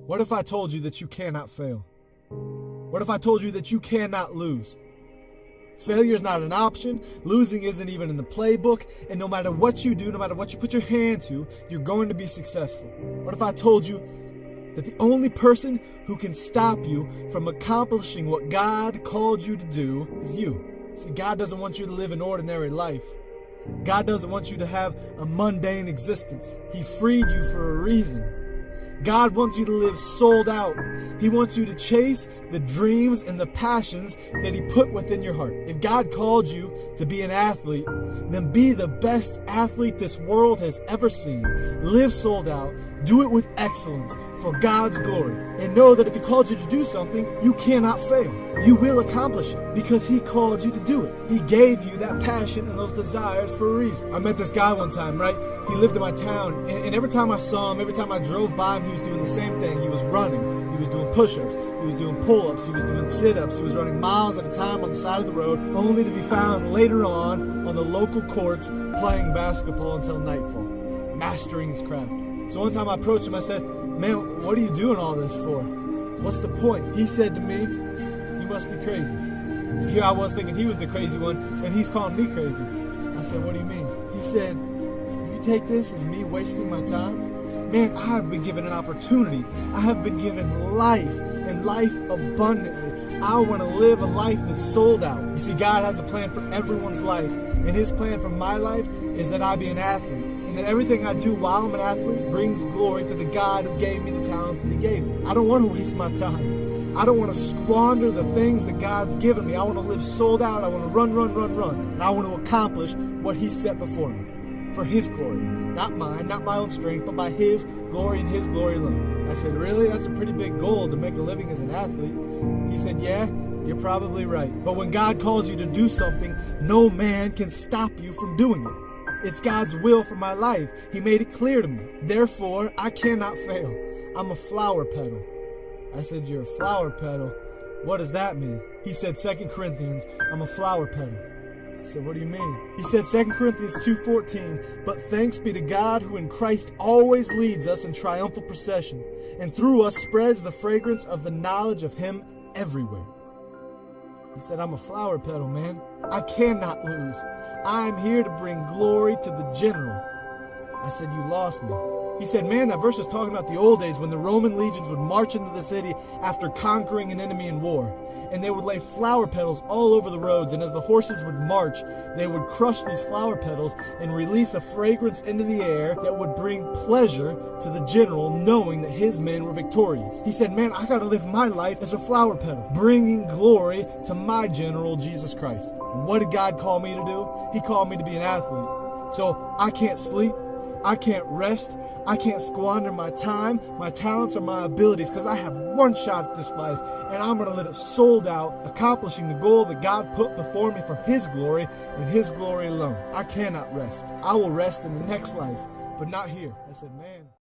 What if I told you that you cannot fail? What if I told you that you cannot lose? Failure is not an option, losing isn't even in the playbook, and no matter what you do, no matter what you put your hand to, you're going to be successful. What if I told you that the only person who can stop you from accomplishing what God called you to do is you? See, God doesn't want you to live an ordinary life. God doesn't want you to have a mundane existence. He freed you for a reason. God wants you to live sold out. He wants you to chase the dreams and the passions that He put within your heart. If God called you to be an athlete, then be the best athlete this world has ever seen. Live sold out. Do it with excellence for God's glory. And know that if He called you to do something, you cannot fail. You will accomplish it because He called you to do it. He gave you that passion and those desires for a reason. I met this guy one time, right? He lived in my town, and every time I saw him, every time I drove by him, he was doing the same thing. He was running, he was doing push-ups, he was doing pull-ups, he was doing sit-ups, he was running miles at a time on the side of the road, only to be found later on the local courts playing basketball until nightfall, mastering his craft. So one time I approached him, I said, "Man, what are you doing all this for? What's the point?" He said to me, "You must be crazy." Here I was thinking he was the crazy one, and he's calling me crazy. I said, "What do you mean?" He said, "You take this as me wasting my time? Man, I have been given an opportunity. I have been given life, and life abundantly. I want to live a life that's sold out." You see, God has a plan for everyone's life, and His plan for my life is that I be an athlete, and that everything I do while I'm an athlete brings glory to the God who gave me the talents that He gave me. I don't want to waste my time. I don't want to squander the things that God's given me. I want to live sold out. I want to run. And I want to accomplish what He set before me for His glory. Not mine, not my own strength, but by His glory and His glory alone. I said, "Really? That's a pretty big goal to make a living as an athlete." He said, "Yeah, you're probably right. But when God calls you to do something, no man can stop you from doing it. It's God's will for my life. He made it clear to me. Therefore, I cannot fail. I'm a flower petal." I said, "You're a flower petal? What does that mean?" He said, 2 Corinthians, I'm a flower petal. I said, "What do you mean?" He said, 2 Corinthians 2:14, "But thanks be to God who in Christ always leads us in triumphal procession, and through us spreads the fragrance of the knowledge of Him everywhere." He said, "I'm a flower petal, man. I cannot lose. I'm here to bring glory to the general." I said, "You lost me." He said, "Man, that verse is talking about the old days when the Roman legions would march into the city after conquering an enemy in war. And they would lay flower petals all over the roads, and as the horses would march, they would crush these flower petals and release a fragrance into the air that would bring pleasure to the general, knowing that his men were victorious." He said, "Man, I gotta live my life as a flower petal, bringing glory to my general, Jesus Christ." And what did God call me to do? He called me to be an athlete. So I can't sleep. I can't rest. I can't squander my time, my talents, or my abilities, because I have one shot at this life, and I'm going to live it sold out, accomplishing the goal that God put before me for His glory and His glory alone. I cannot rest. I will rest in the next life, but not here. I said, "Man."